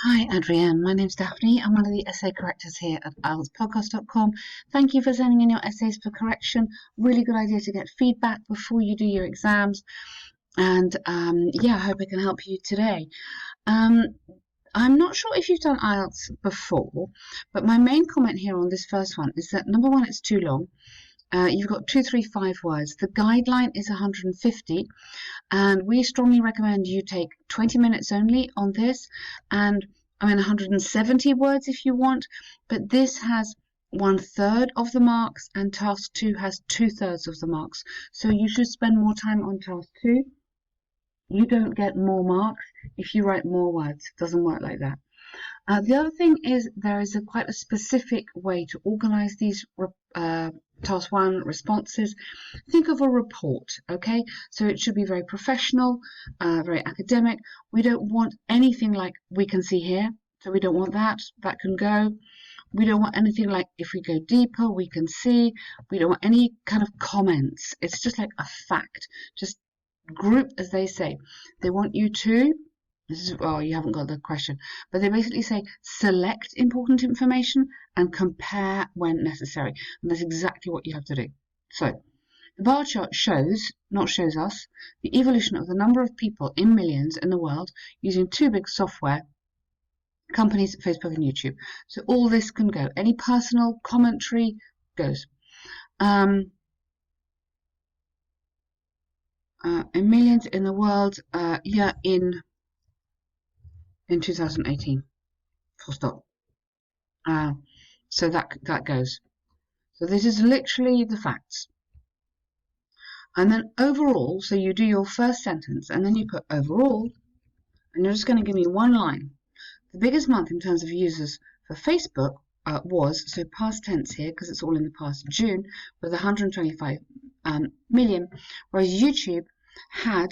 Hi, Adrien. My name's Daphne. I'm one of the essay correctors here at IELTSpodcast.com. Thank you for sending in your essays for correction. Really good idea to get feedback before you do your exams. And yeah, I hope I can help you today. Um, I'm not sure if you've done IELTS before, but my main comment here on this first one is that number one, it's too long. You've got 235 words. The guideline is 150, and we strongly recommend you take 20 minutes only on this. And I mean 170 words if you want, but this has 1/3 of the marks, and task 2 has 2/3 of the marks. So you should spend more time on task 2. You don't get more marks if you write more words. It doesn't work like that. The other thing is there is quite a specific way to organize these task 1 responses. Think of a report, okay? So it should be very professional, very academic. We don't want anything like we can see here. So we don't want that. That can go. We don't want anything like if we go deeper, we can see. We don't want any kind of comments. It's just like a fact. Just group, as they say. They want you to, well, you haven't got the question, but they basically say select important information and compare when necessary. And that's exactly what you have to do. So the bar chart shows us, the evolution of the number of people in millions in the world using two big software companies, Facebook and YouTube. So all this can go. Any personal commentary goes. In millions in the world, yeah, in 2018. Full stop. So that goes. So this is literally the facts. And then overall, so you do your first sentence and then you put overall, and you're just going to give me one line. The biggest month in terms of users for Facebook was, so past tense here because it's all in the past, June, with 125 million, whereas YouTube had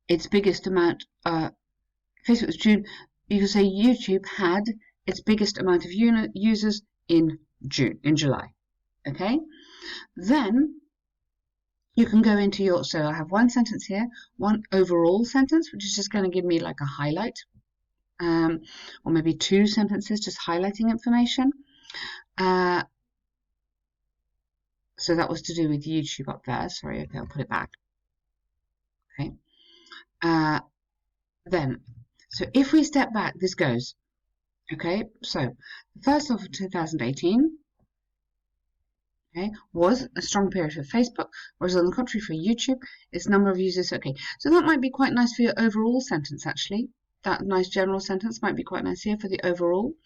its biggest amount, Facebook was June, you could say YouTube had its biggest amount of users in July. Okay, then you can go into your, so I have one sentence here, one overall sentence, which is just going to give me like a highlight, or maybe two sentences just highlighting information. So that was to do with YouTube up there. Sorry, okay, I'll put it back. Okay. Then, so if we step back, this goes. Okay, so the first half of 2018, okay, was a strong period for Facebook, whereas on the contrary for YouTube, its number of users, okay. So that might be quite nice for your overall sentence, actually. That nice general sentence might be quite nice here for the overall.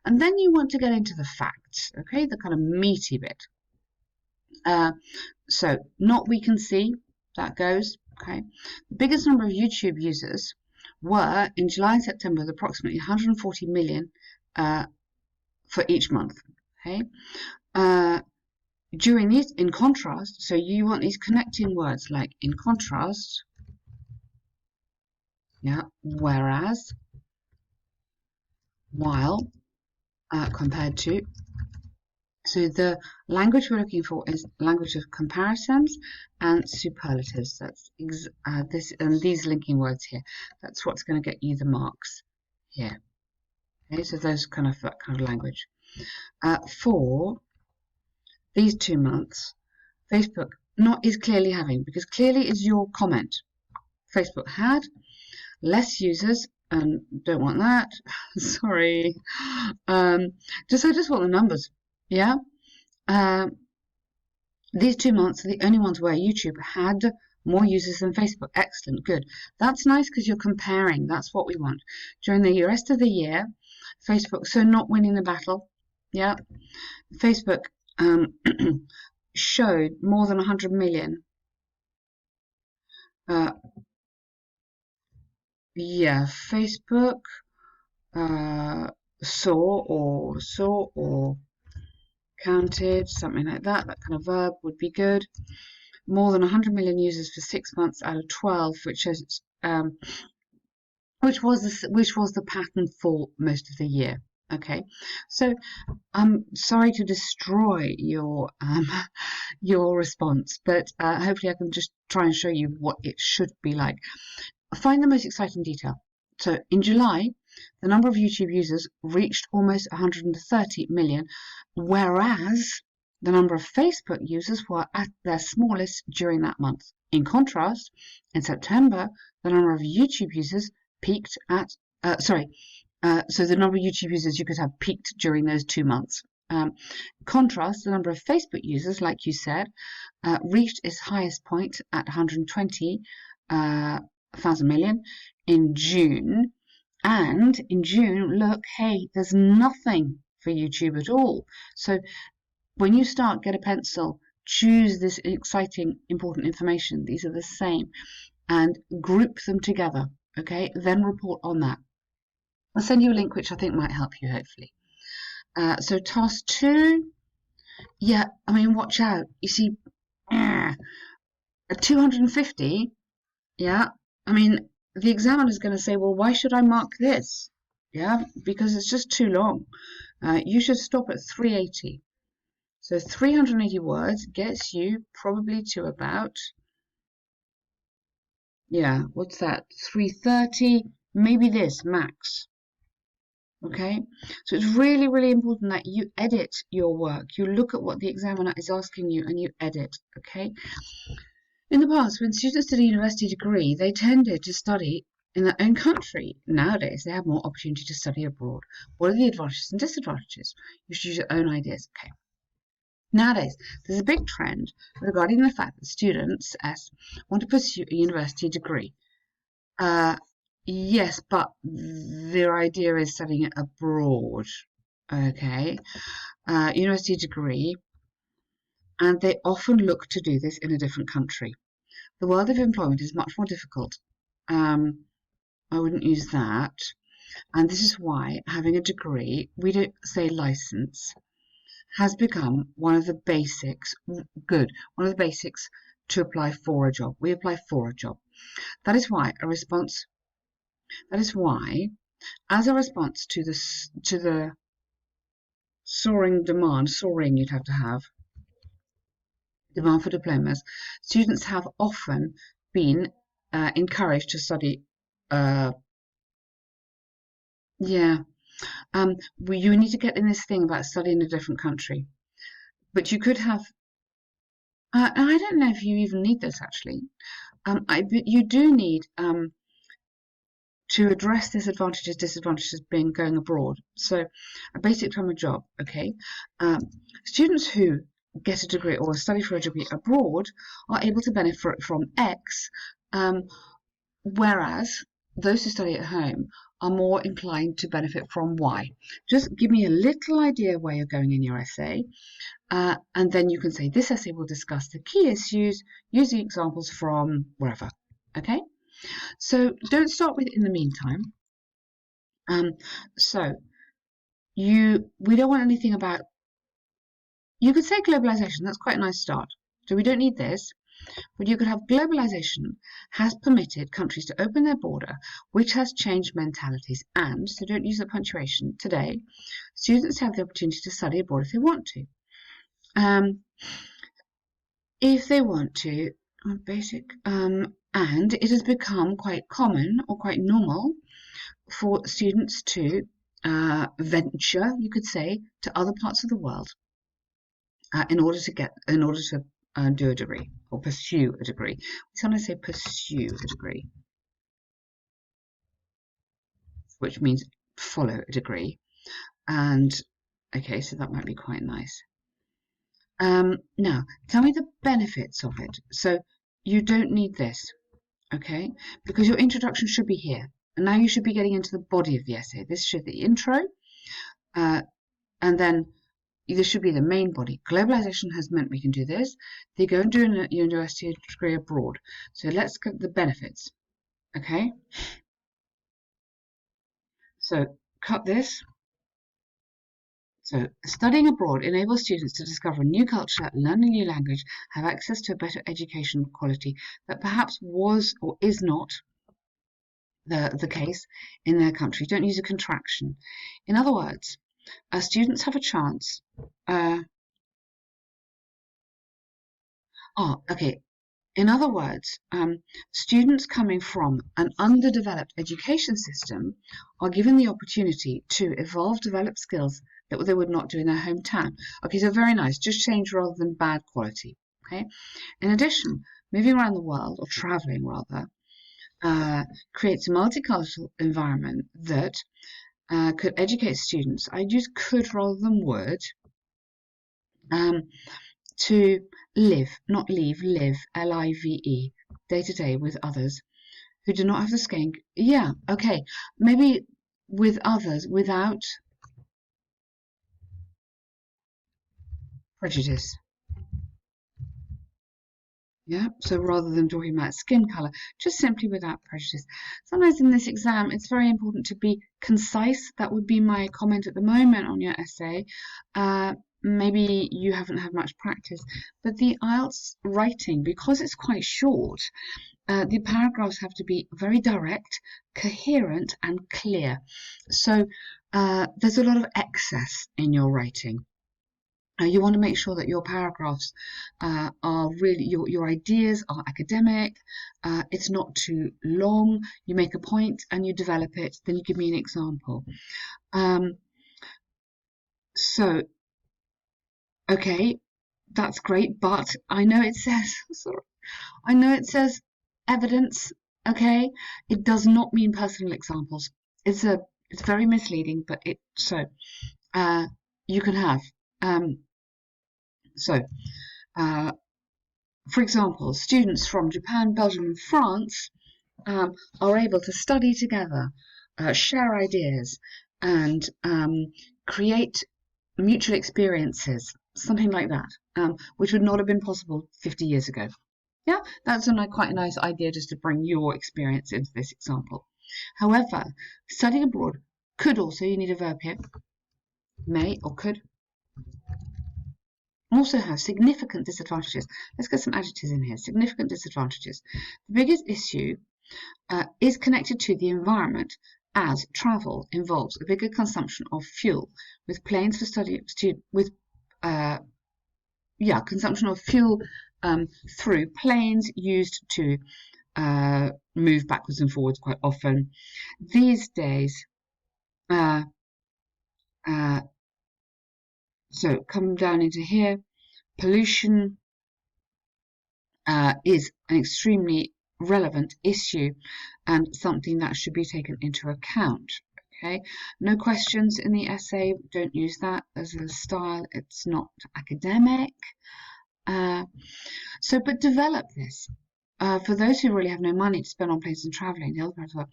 And then you want to get into the facts, okay, the kind of meaty bit. So not we can see, that goes, okay. The biggest number of YouTube users were in July and September with approximately 140 million for each month, okay. During these, in contrast, so you want these connecting words like in contrast, yeah, whereas, while, compared to. So the language we're looking for is language of comparisons and superlatives. That's this and these linking words here. That's what's going to get you the marks here. Okay, so those that kind of language. For these 2 months, Facebook is clearly having, because clearly is your comment. Facebook had less users, and don't want that. Sorry. I just want the numbers. Yeah. These 2 months are the only ones where YouTube had more users than Facebook. Excellent, good. That's nice because you're comparing. That's what we want. During the rest of the year, Facebook, so not winning the battle. Yeah. Facebook showed more than 100 million. Yeah, Facebook saw or counted, something like that. That kind of verb would be good. More than 100 million users for 6 months out of 12, which is which was the pattern for most of the year. Okay, so I'm sorry to destroy your response, but hopefully I can just try and show you what it should be like. Find the most exciting detail. So in July, the number of YouTube users reached almost 130 million, whereas the number of Facebook users were at their smallest during that month. In contrast, in September, the number of YouTube users peaked at, so the number of YouTube users you could have peaked during those 2 months. Contrast, the number of Facebook users, like you said, reached its highest point at 120,000 million in June. And in June, look, hey, there's nothing for YouTube at all. So when you start, get a pencil, choose this exciting, important information. These are the same, and group them together. Okay, then report on that. I'll send you a link which I think might help you, hopefully. So task 2, yeah, I mean, watch out. You see, at 250, yeah, I mean, the examiner's going to say, well, why should I mark this? Yeah, because it's just too long. You should stop at 380. So 380 words gets you probably to about, yeah, what's that? 330, maybe this max. Okay, so it's really, really important that you edit your work. You look at what the examiner is asking you and you edit. Okay. In the past, when students did a university degree, they tended to study in their own country. Nowadays, they have more opportunity to study abroad. What are the advantages and disadvantages? You should use your own ideas. Okay. Nowadays, there's a big trend regarding the fact that students want to pursue a university degree. Yes, but their idea is studying it abroad. Okay. University degree, and they often look to do this in a different country. The world of employment is much more difficult. I wouldn't use that. And this is why having a degree, we don't say license, has become one of the basics, one of the basics to apply for a job. We apply for a job. That is why, as a response to the soaring demand, you'd have to have, demand for diplomas, students have often been encouraged to study. You need to get in this thing about studying in a different country, but you could have. I don't know if you even need this actually. You do need to address disadvantages being going abroad. So, a basic time of job. Okay, students who get a degree or study for a degree abroad are able to benefit from X, whereas those who study at home are more inclined to benefit from Y. Just give me a little idea where you're going in your essay, and then you can say this essay will discuss the key issues using examples from wherever. Okay, so don't start with in the meantime. We don't want anything about. You could say globalization. That's quite a nice start. So we don't need this. But you could have globalization has permitted countries to open their border, which has changed mentalities. And, so don't use the punctuation, today, students have the opportunity to study abroad if they want to. If they want to, and it has become quite common or quite normal for students to venture, you could say, to other parts of the world in order to do a degree or pursue a degree. We sometimes say pursue a degree, which means follow a degree. And okay, so that might be quite nice. Now, tell me the benefits of it. So you don't need this, okay? Because your introduction should be here. And now you should be getting into the body of the essay. This should be the intro, and then this should be the main body. Globalization has meant we can do this. They go and do a university degree abroad. So let's get the benefits, okay? So cut this. So studying abroad enables students to discover a new culture, learn a new language, have access to a better education quality that perhaps was or is not the case in their country. Don't use a contraction. In other words, students have a chance. Okay. In other words, students coming from an underdeveloped education system are given the opportunity to evolve, develop skills that they would not do in their hometown. Okay, so very nice, just change rather than bad quality. Okay. In addition, moving around the world, or traveling rather, creates a multicultural environment that could educate students. I use could rather than would. To live, not leave, live, L-I-V-E, day to day with others who do not have the skin. Yeah, okay, maybe with others without prejudice. Yeah, so rather than talking about skin color, just simply without prejudice. Sometimes in this exam, it's very important to be concise. That would be my comment at the moment on your essay. Maybe you haven't had much practice, but the IELTS writing, because it's quite short, the paragraphs have to be very direct, coherent, and clear. So there's a lot of excess in your writing. You want to make sure that your paragraphs are really, your ideas are academic, it's not too long, you make a point and you develop it, then you give me an example. So, okay, that's great, but I know it says, sorry, I know it says evidence, okay? It does not mean personal examples. It's very misleading, but you can have. So, for example, students from Japan, Belgium, and France are able to study together, share ideas, and create mutual experiences, something like that, which would not have been possible 50 years ago. Yeah, that's quite a nice idea just to bring your experience into this example. However, studying abroad could also, you need a verb here, may or could, also have significant disadvantages. Let's get some adjectives in here. Significant disadvantages. The biggest issue is connected to the environment, as travel involves a bigger consumption of fuel, with planes for consumption of fuel through planes used to move backwards and forwards quite often. These days, so come down into here, pollution is an extremely relevant issue and something that should be taken into account. Okay, no questions in the essay, don't use that as a style, it's not academic. But develop this. For those who really have no money to spend on places and travelling, the other part of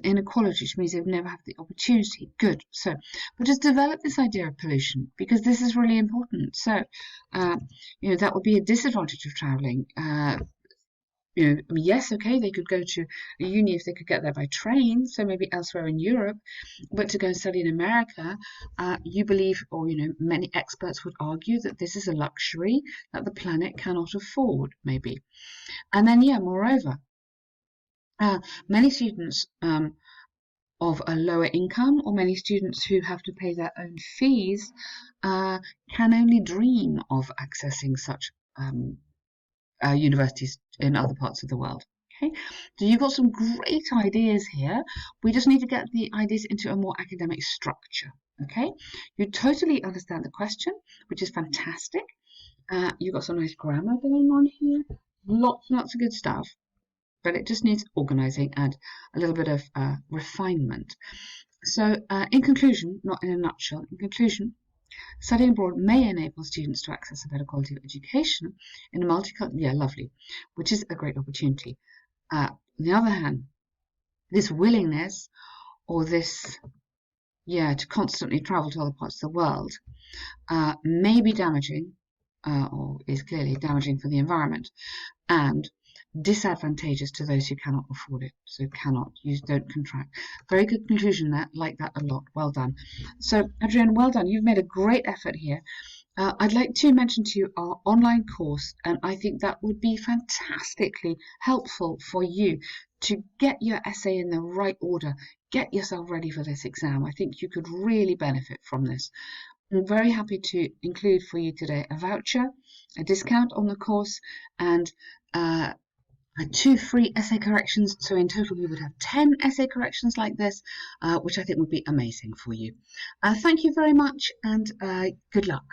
inequality, which means they've never had the opportunity. Good. So, but just develop this idea of pollution because this is really important. So, that would be a disadvantage of travelling. Yes, okay, they could go to a uni if they could get there by train, so maybe elsewhere in Europe, but to go and study in America, you believe, or many experts would argue that this is a luxury that the planet cannot afford, maybe. And then, moreover, many students of a lower income or many students who have to pay their own fees can only dream of accessing such universities in other parts of the world. Okay, so you've got some great ideas here. We just need to get the ideas into a more academic structure. Okay, you totally understand the question, which is fantastic. You've got some nice grammar going on here. Lots and lots of good stuff, but it just needs organizing and a little bit of refinement. So in conclusion, not in a nutshell, in conclusion, studying abroad may enable students to access a better quality of education in a multicultural, which is a great opportunity. On the other hand, this willingness or this, to constantly travel to other parts of the world may be damaging, or is clearly damaging for the environment, and disadvantageous to those who cannot afford it, so don't contract. Very good conclusion there, like that a lot, well done. So Adrien, well done, you've made a great effort here. I'd like to mention to you our online course, and I think that would be fantastically helpful for you to get your essay in the right order, get yourself ready for this exam. I think you could really benefit from this. I'm very happy to include for you today a voucher, a discount on the course, and 2 free essay corrections. So in total, you would have 10 essay corrections like this, which I think would be amazing for you. Thank you very much and good luck.